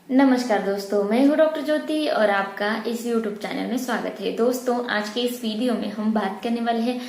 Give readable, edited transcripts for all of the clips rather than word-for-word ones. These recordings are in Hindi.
नमस्कार दोस्तों, मैं हूँ डॉक्टर ज्योति और आपका इस YouTube चैनल में स्वागत है। दोस्तों, आज के इस वीडियो में हम बात करने वाले हैं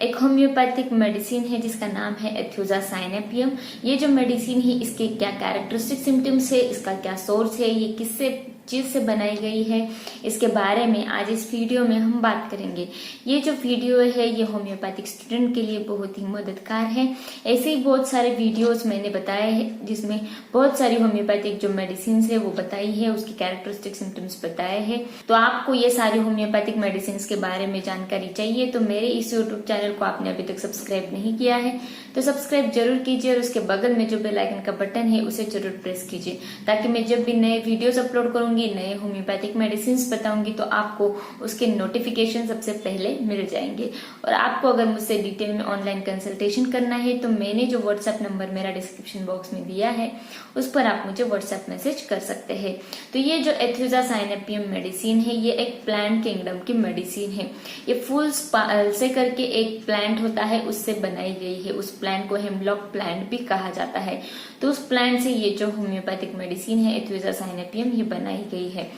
एक होम्योपैथिक मेडिसिन है जिसका नाम है एथुजा साइनेपियम। ये जो मेडिसिन है इसके क्या कैरेक्टरिस्टिक सिम्टम्स है, इसका क्या सोर्स है, ये किससे चीज से बनाई गई है, इसके बारे में आज इस वीडियो में हम बात करेंगे। ये जो वीडियो है ये होम्योपैथिक स्टूडेंट के लिए बहुत ही मददगार है। ऐसे ही बहुत सारे वीडियोस मैंने बताए हैं जिसमें बहुत सारी होम्योपैथिक जो मेडिसिन है वो बताई है, उसकी कैरेक्टरिस्टिक सिम्टम्स बताए हैं। तो आपको ये सारी होम्योपैथिक मेडिसिन के बारे में जानकारी चाहिए तो मेरे इस यूट्यूब चैनल को आपने अभी तक सब्सक्राइब नहीं किया है तो सब्सक्राइब जरूर कीजिए और उसके बगल में जो बेल आइकन का बटन है उसे जरूर प्रेस कीजिए ताकि मैं जब भी नए वीडियोस अपलोड करूंगी, नए होम्योपैथिक मेडिसिन बताऊंगी तो आपको उसके नोटिफिकेशन सबसे पहले मिल जाएंगे। और आपको अगर मुझसे डिटेल में ऑनलाइन कंसल्टेशन करना है तो मैंने जो व्हाट्सएप नंबर मेरा डिस्क्रिप्शन बॉक्स में दिया है उस पर आप मुझे व्हाट्सएप मैसेज कर सकते हैं। तो ये जो एथुजा साइनेपियम मेडिसिन है ये एक प्लांट किंगडम की मेडिसिन है। ये फूल से करके एक प्लांट होता है उससे बनाई गई है। उस प्लांट को हेमलॉक प्लांट भी कहा जाता है। तो उस प्लांट से ये जो होम्योपैथिक मेडिसिन है एथुजा साइनेपियम ये बनाई गई है।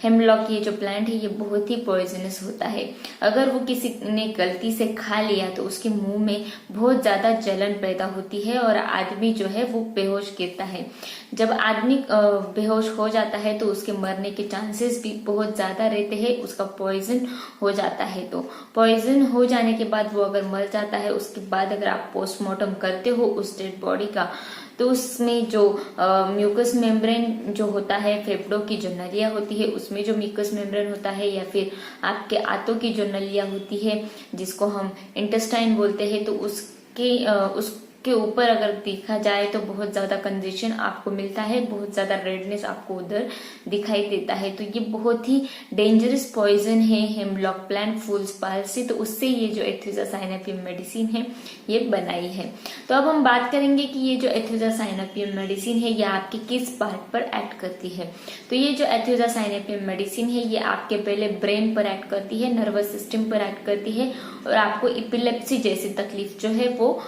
हेमलॉक ये जो प्लांट है ये बहुत ही पॉइजनस होता है। अगर वो किसी ने गलती से खा लिया तो उसके मुंह में बहुत ज्यादा जलन पैदा होती है और आदमी जो है वो बेहोश गिरता है। जब आदमी बेहोश हो जाता है तो उसके मरने के चांसेस भी बहुत ज्यादा रहते हैं। उसका पॉइजन हो जाता है तो पॉइजन हो जाने के बाद वो अगर मर जाता है उसके बाद अगर आप पोस्टमार्टम करते हो उस डेड बॉडी का तो उसमें जो म्यूकस मेम्ब्रेन जो होता है, फेफड़ों की जो नलियां होती है उसमें जो म्यूकस मेम्ब्रेन होता है या फिर आपके आंतों की जो नलियां होती है जिसको हम इंटेस्टाइन बोलते हैं तो उसके ऊपर अगर देखा जाए तो बहुत ज्यादा कंजेशन आपको मिलता है, बहुत ज्यादा रेडनेस आपको उधर दिखाई देता है। तो ये बहुत ही डेंजरस पॉइजन है हेमलॉक प्लांट फूल पाल्सी। तो उससे ये जो एथुजा साइनेपियम मेडिसिन है ये बनाई है। तो अब हम बात करेंगे कि ये जो एथुजा साइनेपियम मेडिसिन है ये आपके किस पार्ट पर एक्ट करती है। तो ये जो एथुजा साइनेपियम मेडिसिन है ये आपके पहले ब्रेन पर एक्ट करती है, नर्वस सिस्टम पर एक्ट करती है और आपको एपिलेप्सी जैसी तकलीफ जो है वो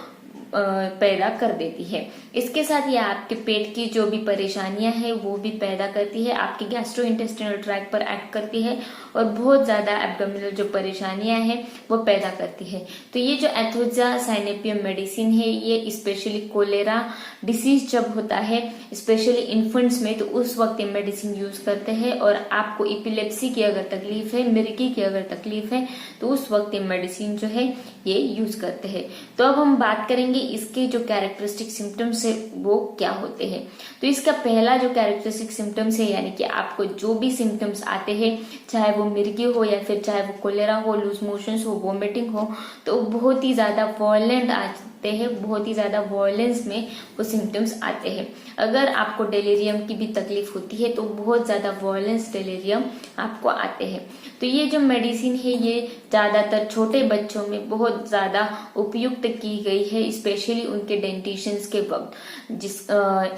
पैदा कर देती है। इसके साथ ये आपके पेट की जो भी परेशानियां हैं वो भी पैदा करती है, आपके गैस्ट्रो इंटेस्टिनल ट्रैक्ट पर एक्ट करती है और बहुत ज्यादा एब्डोमिनल जो परेशानियां हैं वो पैदा करती है। तो ये जो एथुजा साइनेपियम मेडिसिन है ये स्पेशली कोलेरा डिसीज जब होता है स्पेशली इन्फेंट्स में तो उस वक्त ये मेडिसिन यूज करते हैं। और आपको इपिलेप्सी की अगर तकलीफ है, मिर्गी की अगर तकलीफ है तो उस वक्त ये मेडिसिन जो है ये यूज करते हैं। तो अब हम बात करेंगे इसके जो कैरेक्टरिस्टिक सिम्टम्स है वो क्या होते हैं। तो इसका पहला जो कैरेक्टरिस्टिक सिम्टम्स है यानी कि आपको जो भी सिम्टम्स आते हैं, चाहे वो मिर्गी हो या फिर चाहे वो कोलेरा हो, लूज मोशंस हो, वोमिटिंग हो, तो बहुत ही ज्यादा वॉयलेंट आते हैं, बहुत ही ज्यादा वॉयलेंस में वो सिम्टम्स आते हैं। अगर आपको डेलीरियम की भी तकलीफ होती है तो बहुत ज्यादा वॉयलेंस डेलीरियम आपको आते हैं। तो ये जो मेडिसिन है ये ज्यादातर छोटे बच्चों में बहुत ज्यादा उपयुक्त की गई है, स्पेशली उनके डेंटिशंस के वक्त,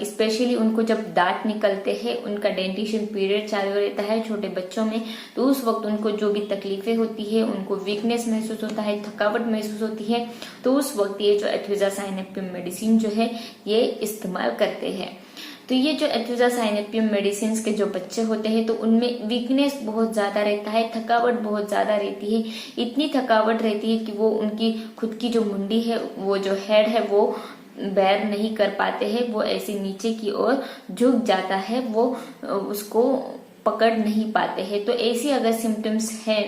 स्पेशली उनको जब दांत निकलते हैं, उनका डेंटिशन पीरियड चालू रहता है छोटे बच्चों में, तो उस वक्त उनको जो भी तकलीफें होती है, उनको वीकनेस महसूस होता है, थकावट महसूस होती है, तो उस वक्त ये जो एथुजा साइनेपियम मेडिसिन जो है ये इस्तेमाल करते हैं। तो ये जो एथुजा साइनेपियम मेडिसिन के जो बच्चे होते हैं तो उनमें वीकनेस बहुत ज्यादा रहता है, थकावट बहुत ज्यादा रहती है। इतनी थकावट रहती है कि वो उनकी खुद की जो मुंडी है, वो जो हेड है वो बैर नहीं कर पाते हैं, वो ऐसे नीचे की ओर झुक जाता है, वो उसको पकड़ नहीं पाते हैं। तो ऐसी अगर सिम्टम्स है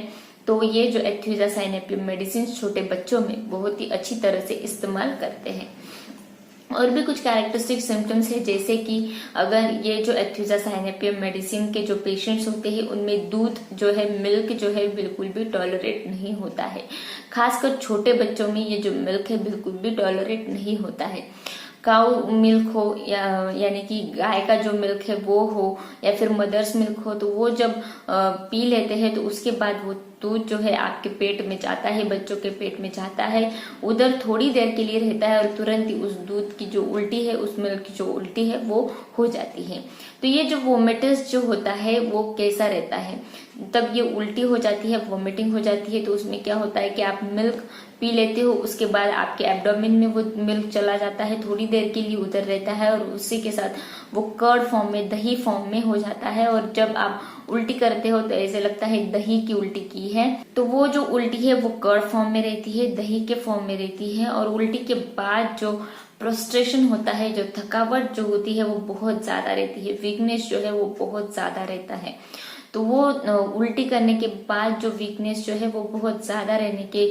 तो ये जो एथुजा साइनेपियम मेडिसिन छोटे बच्चों में बहुत ही अच्छी तरह से इस्तेमाल करते हैं। और भी कुछ कैरेक्टरिस्टिक सिम्टम्स है जैसे कि अगर ये जो एथुजा साइनेपियम मेडिसिन के जो पेशेंट्स होते हैं उनमें दूध जो है, मिल्क जो है बिल्कुल भी टॉलरेट नहीं होता है। खासकर छोटे बच्चों में ये जो मिल्क है बिल्कुल भी टॉलरेट नहीं होता है। काउ मिल्क हो यानी कि गाय का जो मिल्क है वो हो या फिर मदर्स मिल्क हो तो वो जब पी लेते हैं तो उसके बाद वो दूध जो है आपके पेट में जाता है, बच्चों के पेट में जाता है, उधर थोड़ी देर के लिए रहता है और तुरंत ही उस दूध की जो उल्टी है, उस मिल्क की जो उल्टी है वो हो जाती है। तो ये जो वोमिटस जो होता है वो कैसा रहता है, तब ये उल्टी हो जाती है, वोमिटिंग हो जाती है, तो उसमें क्या होता है कि आप मिल्क पी लेते हो, उसके बाद आपके एब्डोमेन में वो मिल्क चला जाता है, थोड़ी देर के लिए उधर रहता है और उसी के साथ वो कर्ड फॉर्म में, दही फॉर्म में हो जाता है। और जब आप उल्टी करते हो तो ऐसे लगता है दही की उल्टी की है। तो वो जो उल्टी है वो कर्ड फॉर्म में रहती है, दही के फॉर्म में रहती है। और उल्टी के बाद जो प्रोस्ट्रेशन होता है, जो थकावट जो होती है वो बहुत ज्यादा रहती है, वीकनेस जो है वो बहुत ज्यादा रहता है। तो वो उल्टी करने के बाद जो वीकनेस जो है वो बहुत ज्यादा रहने के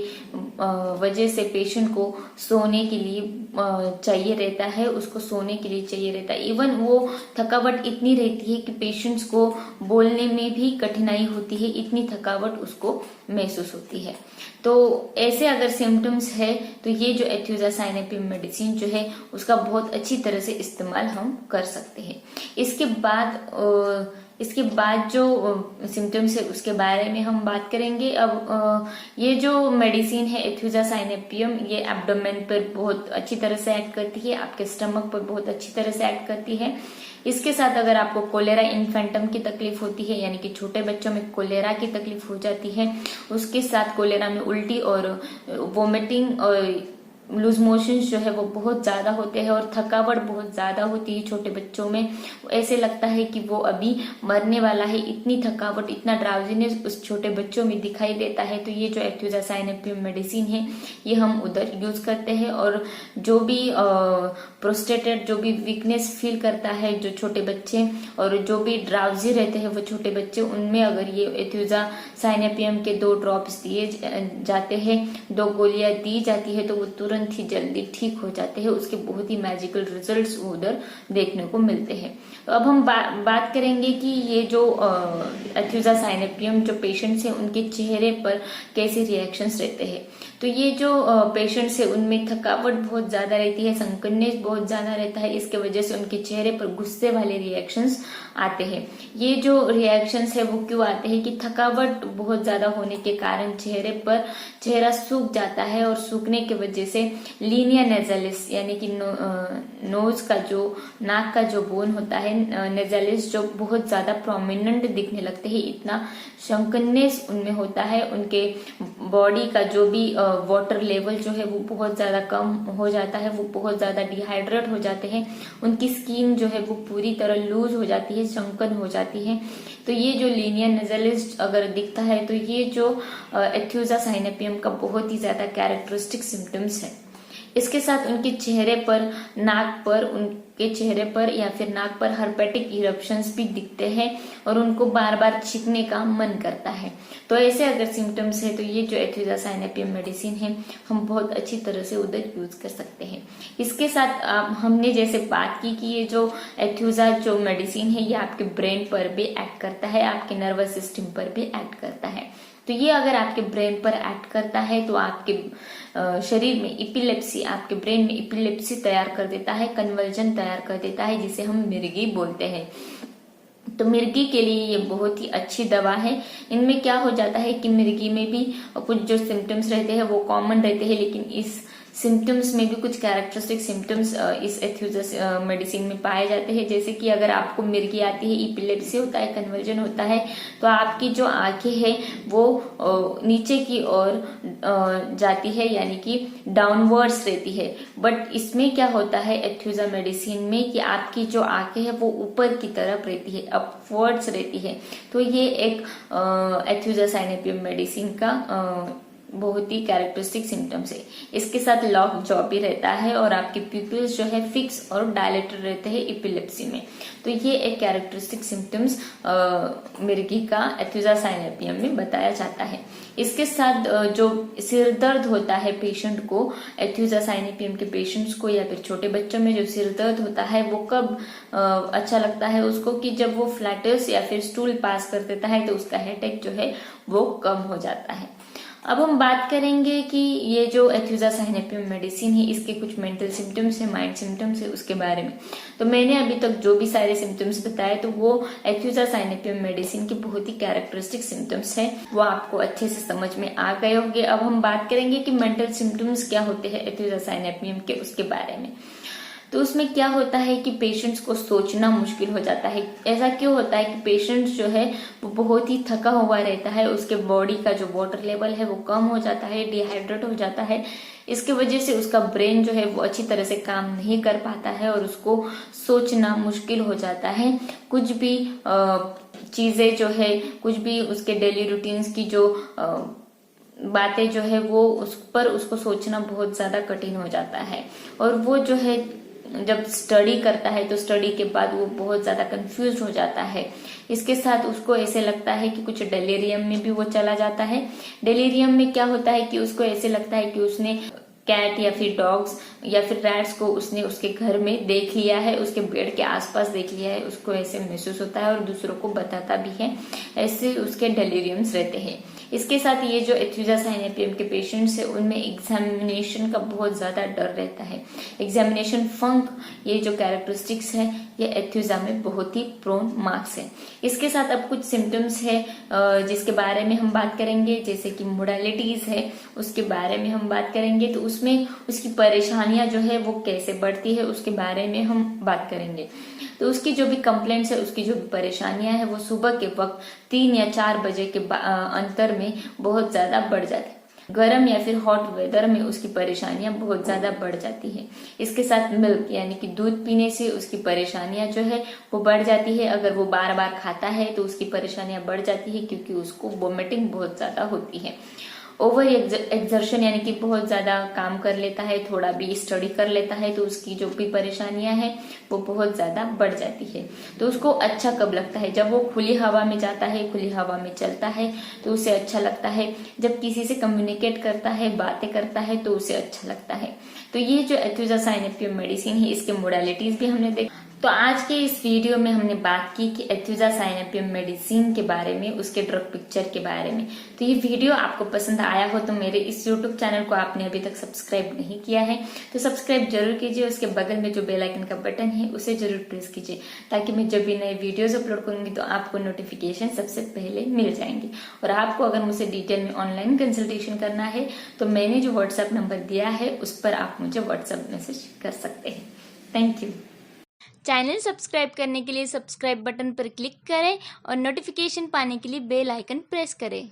वजह से पेशेंट को सोने के लिए चाहिए रहता है, उसको सोने के लिए चाहिए रहता है। इवन वो थकावट इतनी रहती है कि पेशेंट्स को बोलने में भी कठिनाई होती है, इतनी थकावट उसको महसूस होती है। तो ऐसे अगर सिम्टम्स है तो ये जो एथ्यूजासाइनेपियम मेडिसिन जो है उसका बहुत अच्छी तरह से इस्तेमाल हम कर सकते हैं। इसके बाद जो सिम्टम्स है उसके बारे में हम बात करेंगे। अब ये जो मेडिसिन है एथ्यूजासाइनेपियम, ये एब्डोमेन पर बहुत अच्छी तरह से एक्ट करती है, आपके स्टमक पर बहुत अच्छी तरह से एक्ट करती है। इसके साथ अगर आपको कोलेरा इन्फेंटम की तकलीफ होती है, यानी कि छोटे बच्चों में कोलेरा की तकलीफ हो जाती है, उसके साथ कोलेरा में उल्टी और वोमिटिंग और लूज मोशंस जो है वो बहुत ज्यादा होते हैं और थकावट बहुत ज्यादा होती है छोटे बच्चों में, ऐसे लगता है कि वो अभी मरने वाला है, इतनी थकावट, इतना ड्राउजीनेस उस छोटे बच्चों में दिखाई देता है। तो ये जो एथ्यूजासाइनेपियम मेडिसिन है ये हम उधर यूज करते हैं। और जो भी प्रोस्टेटेड, जो भी वीकनेस फील करता है जो छोटे बच्चे और जो भी ड्राउजी रहते हैं वो छोटे बच्चे, उनमें अगर ये एथ्यूजासाइनेपियम के 2 ड्रॉप्स दिए जाते हैं, 2 गोलियां दी जाती है, तो वो तुरंत ही जल्दी ठीक हो जाते हैं। उसके बहुत ही मैजिकल रिजल्ट्स उधर देखने को मिलते हैं। तो अब हम बात करेंगे कि ये जो एथ्यूजासाइनेपियम जो पेशेंट्स हैं उनके चेहरे पर कैसे रिएक्शंस रहते हैं। तो ये जो पेशेंट्स है उनमें थकावट बहुत ज्यादा रहती है, संकटनेस बहुत ज्यादा रहता है, इसके वजह से उनके चेहरे पर गुस्से वाले रिएक्शंस आते हैं। ये जो रिएक्शंस है वो क्यों आते हैं कि थकावट बहुत ज्यादा होने के कारण चेहरा सूख जाता है और सूखने की वजह से लीनिया नेजालिस यानी कि नोज का जो, नाक का जो बोन होता है नेजालिस, जो बहुत ज्यादा प्रोमिनेंट दिखने लगते हैं, इतना शंकनेस उनमें होता है। उनके बॉडी का जो भी वाटर लेवल जो है वो बहुत ज्यादा कम हो जाता है, वो बहुत ज्यादा डिहाइड्रेट हो जाते हैं, उनकी स्किन जो है वो पूरी तरह लूज हो जाती है, शंकन हो जाती है। तो ये जो लीनिया नेजालिस अगर दिखता है तो ये जो एथ्यूजासाइनेपियम का बहुत ही ज्यादा कैरेक्टरिस्टिक सिम्टम्स है। इसके साथ उनके चेहरे पर या फिर नाक पर हर्पेटिक इरप्शंस भी दिखते हैं और उनको बार बार छींकने का मन करता है। तो ऐसे अगर सिम्टम्स है तो ये जो एथ्यूजासाइनेपियम मेडिसिन है हम बहुत अच्छी तरह से उधर यूज कर सकते हैं। इसके साथ हमने जैसे बात की कि ये जो एथ्यूजा जो मेडिसिन है ये आपके ब्रेन पर भी एक्ट करता है, आपके नर्वस सिस्टम पर भी एक्ट करता है। तो ये अगर आपके ब्रेन पर एक्ट करता है तो आपके शरीर में इपिलेप्सी, आपके ब्रेन में इपिलेप्सी तैयार कर देता है, कन्वर्जन तैयार कर देता है, जिसे हम मिर्गी बोलते हैं। तो मिर्गी के लिए ये बहुत ही अच्छी दवा है। इनमें क्या हो जाता है कि मिर्गी में भी कुछ जो सिम्टम्स रहते हैं वो कॉमन रहते हैं, लेकिन इस सिम्टम्स में भी कुछ कैरेक्टरिस्टिक सिम्टम्स इस एथ्यूजा मेडिसिन में पाए जाते हैं। जैसे कि अगर आपको मिर्गी आती है, इपिलेप्सी होता है, कन्वर्जन होता है, तो आपकी जो आंखें हैं वो नीचे की ओर जाती है, यानी कि डाउनवर्ड्स रहती है। बट इसमें क्या होता है एथ्यूजा मेडिसिन में कि आपकी जो आंखें हैं वो ऊपर की तरफ रहती है, अपवर्ड्स रहती है। तो ये एक एथ्यूजासाइनेपियम मेडिसिन का बहुत ही कैरेक्टरिस्टिक सिम्टम्स है। इसके साथ लॉक जॉ भी रहता है और आपके प्यूपिल्स जो है फिक्स और डायलेटेड रहते हैं इपिलेप्सी में। तो ये एक कैरेक्टरिस्टिक सिम्टम्स मिर्गी का एथ्यूजासाइनेपियम में बताया जाता है। इसके साथ जो सिर दर्द होता है पेशेंट को, एथ्यूजासाइनेपियम के पेशेंट्स को या फिर छोटे बच्चों में जो सिर दर्द होता है वो कब अच्छा लगता है उसको कि जब वो फ्लैटस या फिर स्टूल पास कर देता है तो उसका हेडेक जो है वो कम हो जाता है। अब हम बात करेंगे कि ये जो एथ्यूजासाइनेपियम मेडिसिन है इसके कुछ मेंटल सिम्टम्स है, माइंड सिम्टम्स है, उसके बारे में। तो मैंने अभी तक जो भी सारे सिम्टम्स बताए तो वो एथ्यूजासाइनेपियम मेडिसिन के बहुत ही कैरेक्टरिस्टिक सिम्टम्स है, वो आपको अच्छे से समझ में आ गए होंगे। अब हम बात करेंगे कि मेंटल सिम्टम्स क्या होते हैं एथ्यूजासाइनेपियम के, उसके बारे में। तो उसमें क्या होता है कि पेशेंट्स को सोचना मुश्किल हो जाता है। ऐसा क्यों होता है कि पेशेंट्स जो है वो बहुत ही थका हुआ रहता है, उसके बॉडी का जो वाटर लेवल है वो कम हो जाता है, डिहाइड्रेट हो जाता है। इसकी वजह से उसका ब्रेन जो है वो अच्छी तरह से काम नहीं कर पाता है और उसको सोचना मुश्किल हो जाता है। कुछ भी चीजें जो है, कुछ भी उसके डेली रूटीन्स की जो बातें जो है वो उस पर उसको सोचना बहुत ज्यादा कठिन हो जाता है। और वो जो है जब स्टडी करता है तो स्टडी के बाद वो बहुत ज्यादा कंफ्यूज हो जाता है। इसके साथ उसको ऐसे लगता है कि कुछ डेलीरियम में भी वो चला जाता है। डेलीरियम में क्या होता है कि उसको ऐसे लगता है कि उसने कैट या फिर डॉग्स या फिर रैट्स को उसने उसके घर में देख लिया है, उसके बेड के आसपास देख लिया है, उसको ऐसे महसूस होता है और दूसरों को बताता भी है। ऐसे उसके डेलीरियम्स रहते हैं। इसके साथ ये जो एथ्यूजासाइनेपियम के पेशेंट्स है उनमें एग्जामिनेशन का बहुत ज्यादा डर रहता है। एग्जामिनेशन फंक, ये जो कैरेक्टरिस्टिक्स है ये एथ्यूजा में बहुत ही प्रोन मार्क्स है। इसके साथ अब कुछ सिम्टम्स है जिसके बारे में हम बात करेंगे, जैसे कि मोडालिटीज है उसके बारे में हम बात करेंगे। तो उसमें उसकी परेशानियां जो है वो कैसे बढ़ती है उसके बारे में हम बात करेंगे। तो उसकी जो भी कंप्लेंट्स है, उसकी जो भी परेशानियां है वो सुबह के वक्त 3 या 4 बजे के अंतर में बहुत ज्यादा बढ़ जाती है। गर्म या फिर हॉट वेदर में उसकी परेशानियां बहुत ज्यादा बढ़ जाती है। इसके साथ मिल्क यानी कि दूध पीने से उसकी परेशानियां जो है वो बढ़ जाती है। अगर वो बार बार खाता है तो उसकी परेशानियां बढ़ जाती है क्योंकि उसको वोमिटिंग बहुत ज्यादा होती है। ओवर एक्सर्शन यानी कि बहुत ज्यादा काम कर लेता है, थोड़ा भी स्टडी कर लेता है तो उसकी जो भी परेशानियां हैं वो बहुत ज्यादा बढ़ जाती है। तो उसको अच्छा कब लगता है? जब वो खुली हवा में जाता है, खुली हवा में चलता है तो उसे अच्छा लगता है। जब किसी से कम्युनिकेट करता है, बातें करता है तो उसे अच्छा लगता है। तो ये जो एथ्यूजासाइनेपियम मेडिसिन है इसके मोडालिटीज भी हमने देखा। तो आज के इस वीडियो में हमने बात की कि एथ्यूजासाइनेपियम मेडिसिन के बारे में, उसके ड्रग पिक्चर के बारे में। तो ये वीडियो आपको पसंद आया हो तो मेरे इस यूट्यूब चैनल को आपने अभी तक सब्सक्राइब नहीं किया है तो सब्सक्राइब जरूर कीजिए। उसके बगल में जो बेल आइकन का बटन है उसे जरूर प्रेस कीजिए ताकि मैं जब भी नए वीडियोज अपलोड करूंगी तो आपको नोटिफिकेशन सबसे पहले मिल जाएंगे। और आपको अगर मुझसे डिटेल में ऑनलाइन कंसल्टेशन करना है तो मैंने जो व्हाट्सएप नंबर दिया है उस पर आप मुझे व्हाट्सएप मैसेज कर सकते हैं। Thank you. चैनल सब्सक्राइब करने के लिए सब्सक्राइब बटन पर क्लिक करें और नोटिफिकेशन पाने के लिए बेल आइकन प्रेस करें।